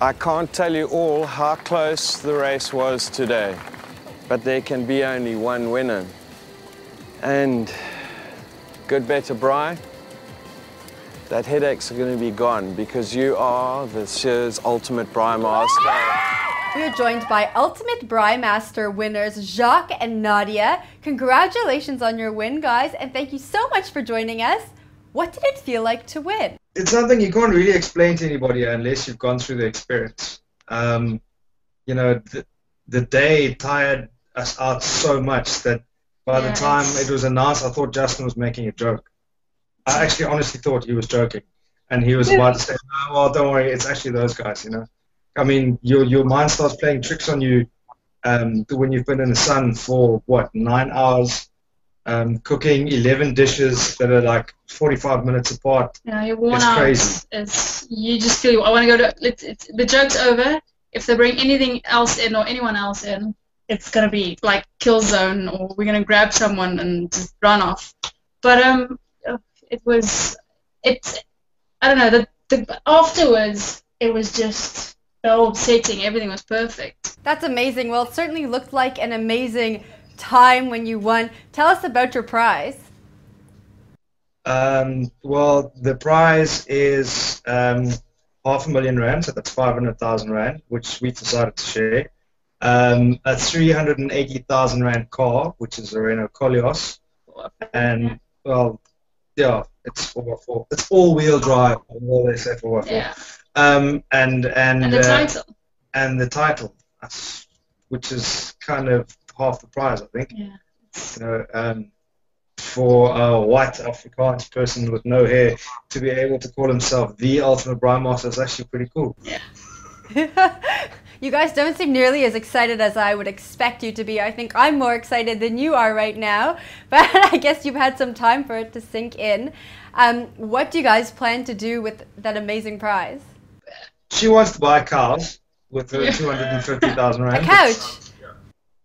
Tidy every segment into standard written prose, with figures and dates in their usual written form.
I can't tell you all how close the race was today, but there can be only one winner. And good bet to Braai, that headaches are going to be gone because you are this year's ultimate Braai Master. We are joined by ultimate Braai Master winners Jacques and Nadia. Congratulations on your win, guys, and thank you so much for joining us. What did it feel like to win? It's something you can't really explain to anybody unless you've gone through the experience. You know, the day tired us out so much that by the time it was announced, I thought Justin was making a joke. I actually honestly thought he was joking. And he was about to say, "No, well, don't worry, it's actually those guys, you know." I mean, your mind starts playing tricks on you when you've been in the sun for, what, 9 hours, cooking 11 dishes that are like 45 minutes apart. Yeah, you're worn it's out. Crazy. You just feel, I want to go to, the joke's over. If they bring anything else in or anyone else in, it's going to be like kill zone, or we're going to grab someone and just run off. But I don't know, afterwards, it was just, the whole setting, everything was perfect. That's amazing. Well, it certainly looked like an amazing time when you won. Tell us about your prize. Well, the prize is R500,000, so that's 500,000 Rand, which we decided to share. A 380,000 Rand car, which is a Renault Koleos. And, well, yeah, it's 4x4. It's all-wheel drive, all they say 4x4. Yeah. And the title. And the title, which is kind of half the prize, I think. Yeah. You know, for a white Afrikaans person with no hair to be able to call himself the ultimate Braai Master is actually pretty cool. Yeah. You guys don't seem nearly as excited as I would expect you to be. I think I'm more excited than you are right now, but I guess you've had some time for it to sink in. What do you guys plan to do with that amazing prize? She wants to buy cows with her 250,000 Rand. A couch?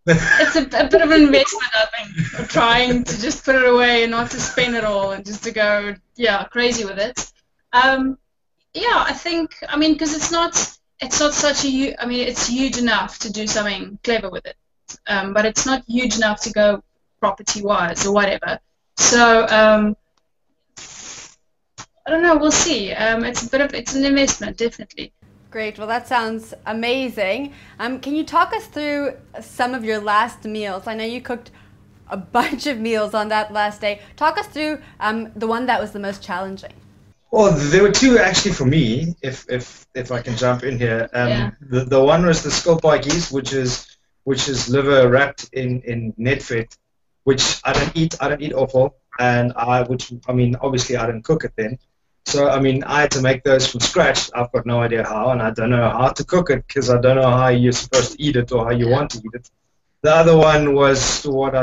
It's a bit of an investment, I think, of trying to just put it away and not to spend it all and just to go, crazy with it. I think, because it's not such a, it's huge enough to do something clever with it, but it's not huge enough to go property-wise or whatever. So, I don't know, we'll see. It's an investment, definitely. Great, well that sounds amazing. Can you talk us through some of your last meals? I know you cooked a bunch of meals on that last day. Talk us through the one that was the most challenging. Well, there were two actually for me, if I can jump in here. The one was the skilpaaitjies, which is liver wrapped in netvet, which I don't eat offal, and obviously I didn't cook it then. So, I had to make those from scratch. I've got no idea how, and I don't know how to cook it because I don't know how you're supposed to eat it or how you want to eat it. The other one was what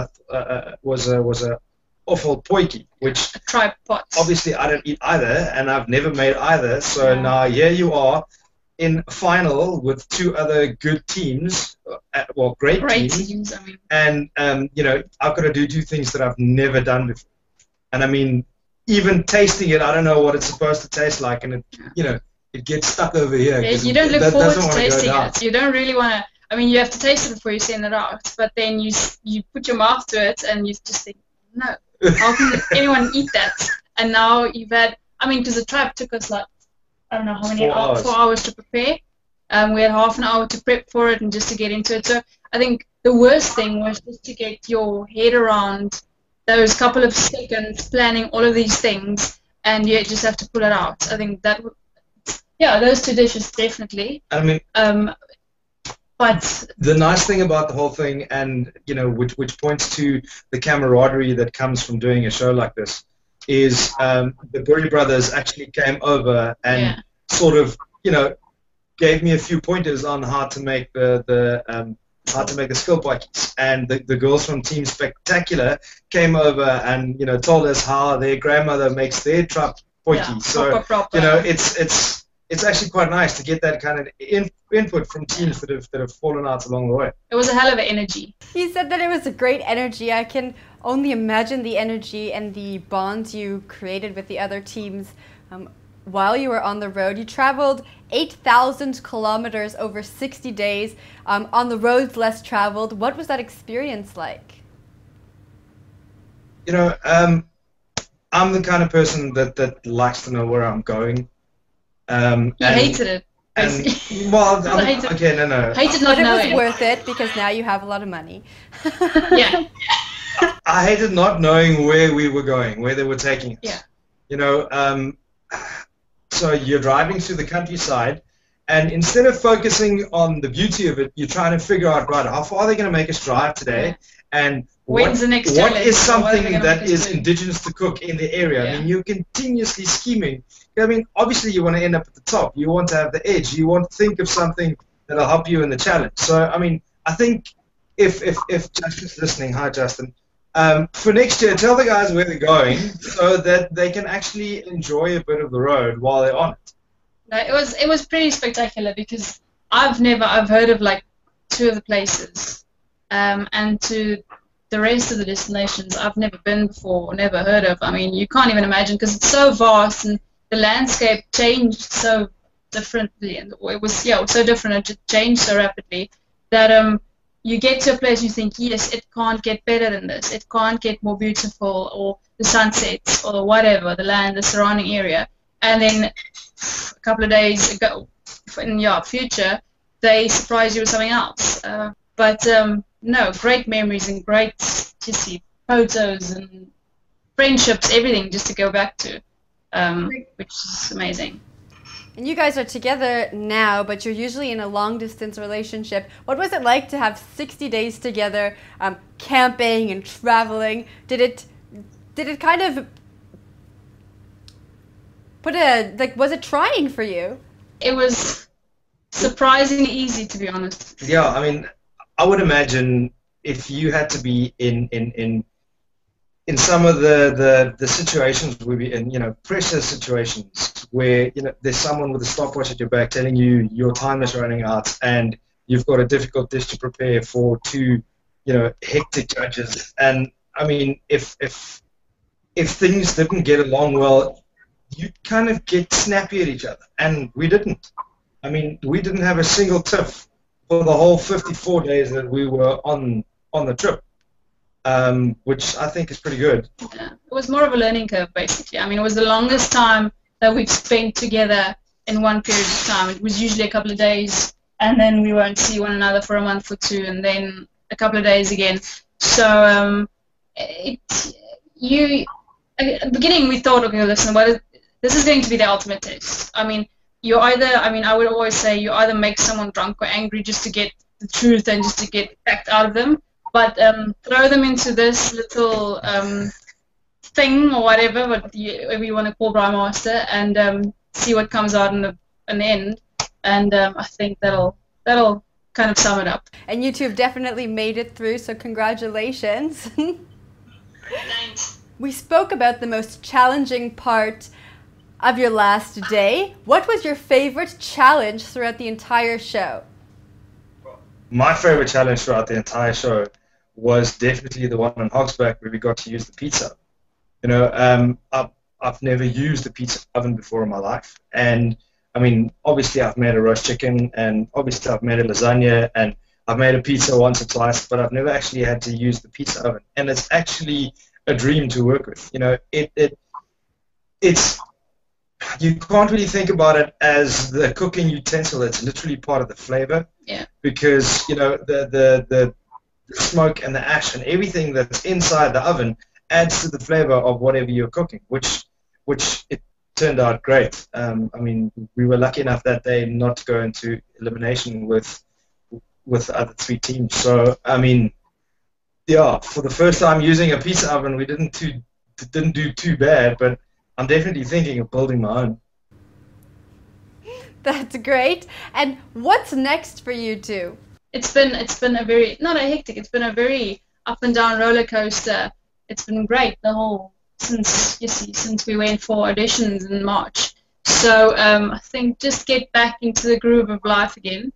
was a offal potjie, which a tripod. Obviously I don't eat either, and I've never made either. So now here you are in final with two other good teams, great teams. And I've got to do two things that I've never done before, and even tasting it, I don't know what it's supposed to taste like, and it gets stuck over here. Yeah, you don't look forward to tasting it. You don't really want to. You have to taste it before you send it out, but then you put your mouth to it, and you just think, no, how can anyone eat that? And now you've had, because the tribe took us like, I don't know how many hours, 4 hours to prepare. We had half an hour to prep for it and just to get into it. So I think the worst thing was just to get your head around those couple of seconds planning all of these things, and you just have to pull it out. I think that, those two dishes definitely. But the nice thing about the whole thing, and which points to the camaraderie that comes from doing a show like this, is the Boeri brothers actually came over and sort of gave me a few pointers on how to make the skilpaaitjies, and the girls from Team Spectacular came over and told us how their grandmother makes their potjie. So it's actually quite nice to get that kind of input from teams that have fallen out along the way. It was a hell of an energy. You said that it was a great energy. I can only imagine the energy and the bonds you created with the other teams. while you were on the road. You traveled 8,000 kilometers over 60 days on the roads less traveled. What was that experience like? You know, I'm the kind of person that likes to know where I'm going. You hated it. Well, okay, no. Hated not knowing. But it was worth it because now you have a lot of money. Yeah. I hated not knowing where we were going, where they were taking us. Yeah. You know, so you're driving through the countryside, and instead of focusing on the beauty of it, you're trying to figure out, right, how far are they going to make us drive today, and what is something that is indigenous to cook in the area. Yeah. I mean, you're continuously scheming. I mean, obviously you want to end up at the top. You want to have the edge. You want to think of something that'll help you in the challenge. So, I mean, I think if Justin's listening, hi Justin, for next year, tell the guys where they're going so that they can actually enjoy a bit of the road while they're on it. No, it was pretty spectacular because I've heard of like 2 of the places, and to the rest of the destinations I've never been before or never heard of. I mean, you can't even imagine because it's so vast and the landscape changed so differently, and it was so different. It changed so rapidly that you get to a place you think, yes, it can't get better than this. It can't get more beautiful, or the sunsets, or whatever, the land, the surrounding area. And then a couple of days ago, in your future, they surprise you with something else. But no, great memories and great to see photos and friendships, everything just to go back to, which is amazing. And you guys are together now, but you're usually in a long-distance relationship. What was it like to have 60 days together, camping and traveling? Did it kind of was it trying for you? It was surprisingly easy, to be honest. Yeah, I mean, I would imagine if you had to be in some of the situations we be in, you know, pressure situations where, you know, there's someone with a stopwatch at your back telling you your time is running out and you've got a difficult dish to prepare for 2, you know, hectic judges. And I mean, if things didn't get along well, you kind of get snappy at each other, and we didn't. I mean, we didn't have a single tiff for the whole 54 days that we were on the trip. Which I think is pretty good. Yeah. It was more of a learning curve, basically. I mean, it was the longest time that we've spent together in one period of time. It was usually a couple of days, and then we won't see one another for a month or 2, and then a couple of days again. So at the beginning we thought, okay, listen, this is going to be the ultimate test. I mean, I would always say you either make someone drunk or angry just to get the truth and just to get backed out of them. But throw them into this little thing or whatever you want to call Braai Master, and see what comes out in the end. And I think that'll kind of sum it up. And you two have definitely made it through, so congratulations. Thanks. We spoke about the most challenging part of your last day. What was your favorite challenge throughout the entire show? My favorite challenge throughout the entire show was definitely the one on Hogsback where we got to use the pizza. You know, I've never used a pizza oven before in my life, and I mean, obviously I've made a roast chicken, and obviously I've made a lasagna, and I've made a pizza once or twice, but I've never actually had to use the pizza oven, and it's actually a dream to work with. You know, it's you can't really think about it as the cooking utensil. It's literally part of the flavor. Yeah. Because, you know, the smoke and the ash and everything that's inside the oven adds to the flavor of whatever you're cooking, which it turned out great. I mean, we were lucky enough that day not to go into elimination with the other 3 teams. So, I mean, yeah, for the first time using a pizza oven, we didn't do too bad, but I'm definitely thinking of building my own. That's great. And what's next for you two? It's been a very, not a hectic, it's been a very up and down roller coaster. It's been great since we went for auditions in March. So I think just get back into the groove of life again,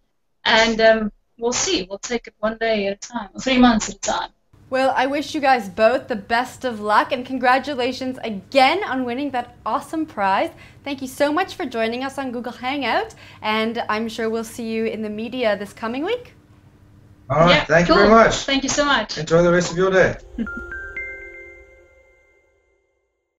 and we'll see. We'll take it one day at a time, 3 months at a time. Well, I wish you guys both the best of luck, and congratulations again on winning that awesome prize. Thank you so much for joining us on Google Hangout, and I'm sure we'll see you in the media this coming week. All right, yeah, thank cool. you very much. Thank you so much. Enjoy the rest of your day.